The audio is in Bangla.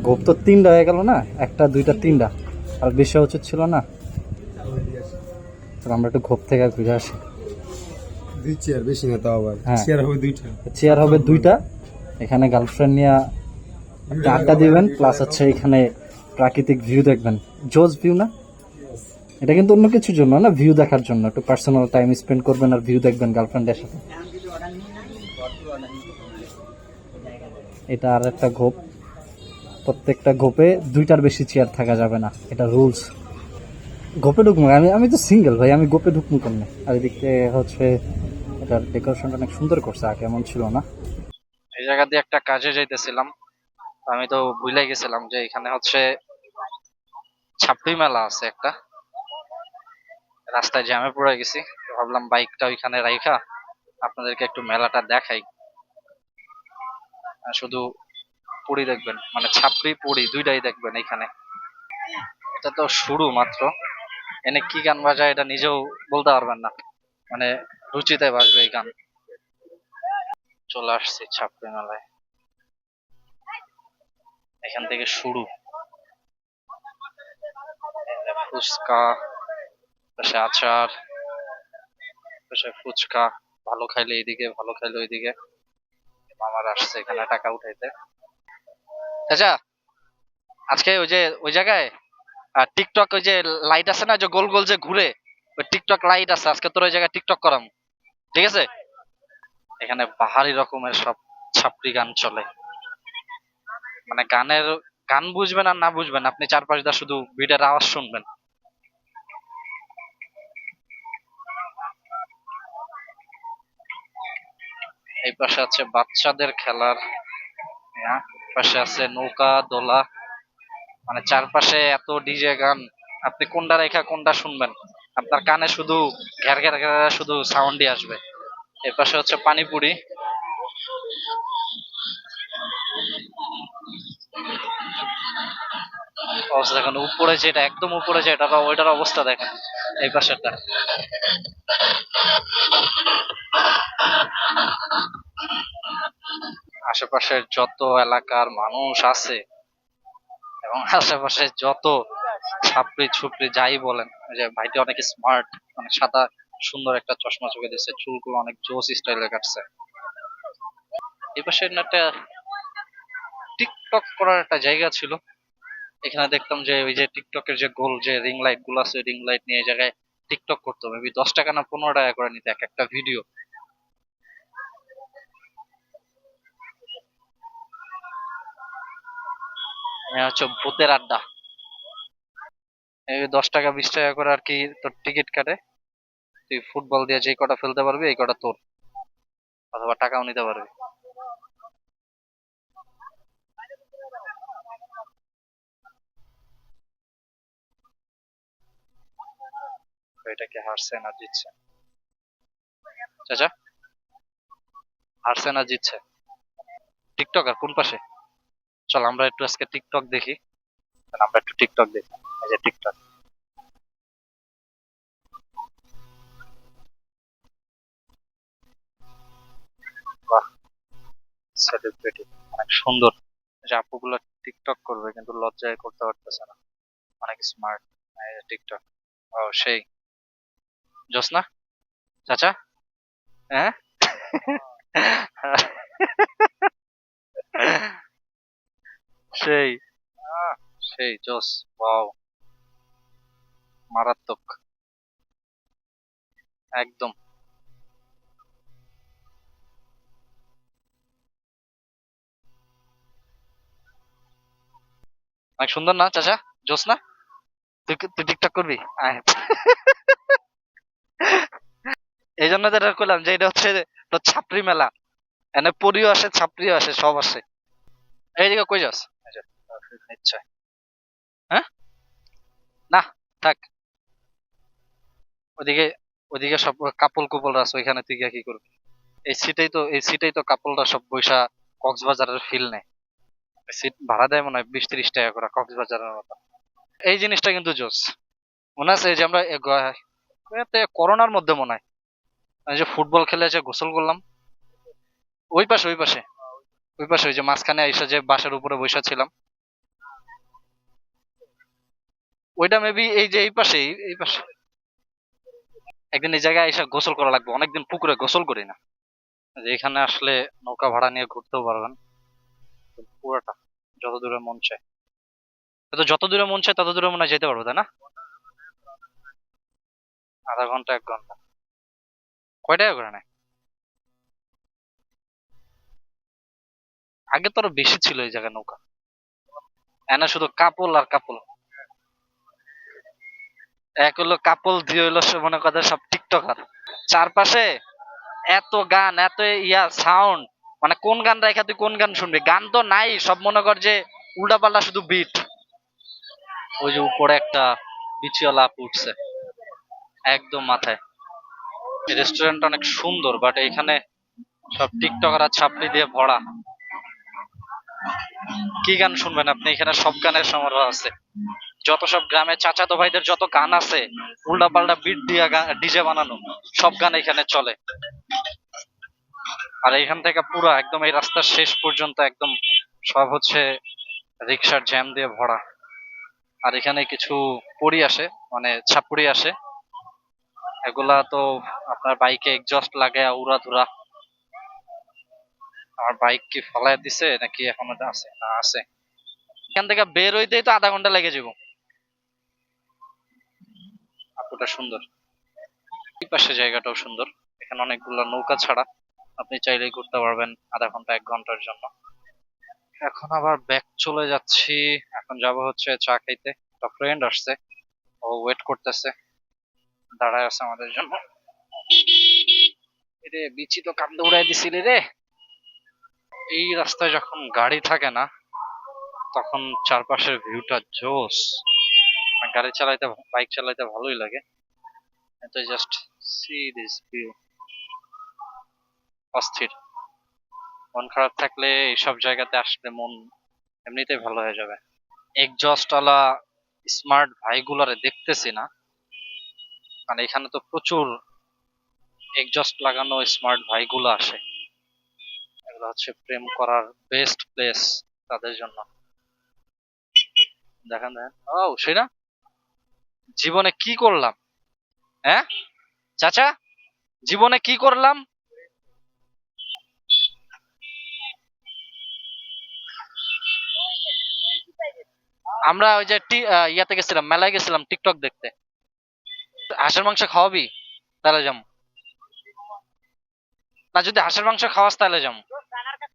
গোপ তো 3টা হয়ে গেল না, 1টা 2টা 3টা, আর বেশি উচিত ছিল না। তো আমরা একটু গোপ থেকে ঘুরে আসি। দুই চেয়ার বেশি না তাও আবার হ্যাঁ। চেয়ার হবে দুইটা। চেয়ার হবে 2টা, এখানে গার্লফ্রেন্ড নিয়ে একটা আড্ডা দিবেন, প্লাস হচ্ছে এখানে প্রাকৃতিক ভিউ দেখবেন। জোস ভিউ না, এটা কিন্তু অন্য কিছুর জন্য না, ভিউ দেখার জন্য। একটু পার্সোনাল টাইম স্পেন্ড করবেন আর ভিউ দেখবেন গার্লফ্রেন্ডের সাথে। এটা আর একটা গোপ, প্রত্যেকটা গোপে 2টার বেশি চেয়ার থাকা যাবে না, এটা রুলস। গোপে ঢুকবো আমি, আমি তো সিঙ্গেল ভাই, আমি গোপে ঢুকবো কেমনে? আর এদিকে হচ্ছে এটার ডেকোরেশনটা অনেক সুন্দর করছে, আগে এমন ছিল না। এই জায়গা দিয়ে একটা কাজে যাইতেছিলাম, আমি তো ভুলে গেছিলাম যে এখানে হচ্ছে ছাপড়ি মেলা আছে একটা। রাস্তায় জ্যামে পড়ে গেছি, তো ভাবলাম বাইকটা ওইখানে রাইখা আপনাদেরকে একটু মেলাটা দেখাই। শুধু পুরি দেখবেন, মানে ছাপড়ি পুরি দুইটাই দেখবেন এখানে। এটা তো শুরু মাত্র, এনে কি গান বাজায় এটা নিজেও বলতে পারবেন না, মানে রুচিতে বাজবে এই গান। চলে আসছি ছাপড়ি মেলায়, এখান থেকে শুরু। ফুচকা, পাশে আচার, পাশে ফুচকা, ভালো খাইলে এইদিকে, ভালো খাইলে ওইদিকে। মামার আসছে এখানে টাকা উঠাইতে। আচ্ছা, আজকে ওই যে ওই জায়গায় টিকটক, ওই যে লাইট আছে না, যে গোল গোল যে ঘুরে, ওই টিকটক লাইট আছে, আজকে তোর ওই জায়গায় টিকটক করাম, ঠিক আছে? এখানে বাহারি রকমের সব ছাপড়ি গান চলে, মানে গানের গান বুঝবেন আর না বুঝবেন, আপনি চারপাশ দিয়ে শুধু বিটের আওয়াজ শুনবেন। এই পাশে আছে বাচ্চাদের খেলার, হ্যাঁ, পাশে আছে নৌকা দোলা, মানে চারপাশে এত ডিজে গান, আপনি কোনটা রেখা কোনটা শুনবেন? আপনার কানে শুধু ঘ্যার ঘ্যার ঘ্যার শুধু সাউন্ডই আসবে। এর পাশে হচ্ছে পানিপুরি। অবস্থা দেখেন, উপরে যেটা একদম উপরে যেটা, ওইটার অবস্থা দেখেন। এই পাশেরটা আশেপাশের যত এলাকার মানুষ আছে এবং আশেপাশে যত ছাপড়ি ছুপড়ি যাই বলেন, ওই যে ভাইটি অনেক স্মার্ট, মানে সাদা সুন্দর একটা চশমা চোখে দিচ্ছে, চুলগুলো অনেক জোস স্টাইলে কাটছে। এই পাশে একটা টিকটক করার একটা জায়গা ছিল, এখানে দেখতাম যে ওই যে টিকটকের যে গোল যে রিং লাইট গুলো আছে, রিং লাইট নিয়ে এই জায়গায় টিকটক করতো, মেবি 10 টাকা না 15 টাকা করে নিতে এক একটা ভিডিও। হচ্ছে ভূতের আড্ডা, এই 10 টাকা 20 টাকা করে আর কি তোর টিকিট কাটে। তুই ফুটবল দিয়ে যে কটা ফেলতে পারবি এই কটা তোর, অথবা টাকাও নিতে পারবি। এটা কি হারছে না জিতছে? চাচা, হারছে না জিতছে? টিকটক আর কোন পাশে? চল আমরা একটু আজকে টিকটক দেখি, আমরা একটু টিকটক দেখি। এই যে টিকটক, বাহ, সেলিব্রিটি অনেক সুন্দর। যে আপুগুলো টিকটক করবে কিন্তু লজ্জায় করতে পারতেছে না, অনেক স্মার্ট। টিকটক, ও সেই জোস না চাচা, হ্যাঁ? সেই সেই জোস, ওয়াও, মারাত্মক একদম। অনেক সুন্দর না চাচা, জোস না? তুই তুই টিকটক করবি, আয়। এই জন্য তো এটা করলাম যে এটা হচ্ছে তোর ছাপড়ি মেলা, এনে পরিও আসে ছাপড়িও আসে সব আসে। এইদিকে কই যাস? এই যে, ইচ্ছা, হ্যাঁ, না, থাক, ওদিকে, ওদিকে সব কাপল কুপলরা আছে, ওইখানে তুই গিয়ে কি করবি? এই সিটেই তো কাপলরা সব বৈশা কক্সবাজারের ফিল নেয়। সিট ভাড়া দেয় মনে হয় 20-30 টাকা করে, কক্সবাজারের মতো। এই জিনিসটা কিন্তু জোস। মনে আছে এই যে আমরা করোনার মধ্যে মনে হয় এই যে ফুটবল খেলে যে গোসল করলাম, ওই পাশে ওই পাশে ওই পাশে, ওই যে মাঝখানে আইসা যে বাসার উপরে বসে ছিলাম, ওইটা মেবি এই যে এই পাশে, এই পাশে। একদিন এই জায়গায় এসে গোসল করা লাগবে, অনেকদিন পুকুরে গোসল করি না। যে এখানে আসলে নৌকা ভাড়া নিয়ে ঘুরতেও পারবেন পুরোটা, যত দূরে মন চায়। তো যত দূরে মন চায় তত দূরে মনে হয় যেতে পারবো, তাই না? আধা ঘন্টা 1 ঘন্টা। কয় টাকা করে নেয়? আগে তো আরো বেশি ছিল এই জায়গায় নৌকা। এনে শুধু কাপল আর কাপল। এক হলো কাপল, দুই হইলো মনে কথা সব টিকটকার। চারপাশে এত গান, এত সাউন্ড, মানে কোন গান রাখা তুই কোন গান শুনবি? গান তো নাই, সব মনে কর যে উল্টা পাল্টা শুধু বিট। ওই যে উপরে একটা বিচিওয়ালা আপ উঠছে একদম মাথায়। রেস্টুরেন্ট অনেক সুন্দর, বাট এখানে সব টিকটকার আর ছাপড়ি দিয়ে ভরা। কি গান শুনবেন আপনি? এখানে সব গানের সমারোহ আছে। যত সব গ্রামে চাচাতো ভাইদের যত গান আছে, উল্টা পাল্টা বিট দিয়ে ডিজে বানানো, সব গান এখানে চলে। আর এখান থেকে পুরো একদম এই রাস্তার শেষ পর্যন্ত একদম সব হচ্ছে রিক্সার জ্যাম দিয়ে ভরা। আর এখানে কিছু পড়ি আসে, মানে ছাপুরি আসে, এগুলা তো আপনার বাইকে এক্সস্ট লাগে উড়াধুরা। আমার বাইক কি ফলায় দিছে নাকি এখনো আছে? না, আছে। এখান থেকে বের হইতেই তো আধা ঘন্টা লেগে যাবো। আপুটা সুন্দর, এই পাশে জায়গাটাও সুন্দর। এখানে অনেকগুলো নৌকা ছাড়া, আপনি চাইলেই ঘুরতে পারবেন আধা ঘন্টা 1 ঘন্টার জন্য। এখন আবার ব্যাক চলে যাচ্ছি। এখন যাব হচ্ছে চা খাইতে। একটা ফ্রেন্ড আসছে, ও ওয়েট করতেছে, দাঁড়ায় আছে আমাদের জন্য। রে বিচি তো কান্দে উড়াই দিছিলি রে। এই রাস্তায় যখন গাড়ি থাকে না, তখন চারপাশের ভিউটা জোস। গাড়ি চালাইতে, বাইক চালাইতে ভালোই লাগে। তো জাস্ট সি দিস ভিউ, অস্থির। মন খারাপ থাকলে এইসব জায়গাতে আসলে মন এমনিতেই ভালো হয়ে যাবে। এক্সজস্ট ওয়ালা স্মার্ট ভাইগুলারে দেখতেছি না, মানে এখানে তো প্রচুর এক্সজস্ট লাগানো স্মার্ট ভাইগুলো আসে। এগুলো হচ্ছে প্রেম করার বেস্ট প্লেস তাদের জন্য। দেখেন দেখেন, ও সেটা জীবনে কি করলাম? হ্যাঁ চাচা, জীবনে কি করলাম? আমরা ওই যে ইয়াতে গেছিলাম, মেলায় গেছিলাম টিকটক দেখতে। হাঁসের মাংস খাওয়াবি? তাহলে যাম। না, যদি হাঁসের মাংস খাওয়াস তাহলে যাম।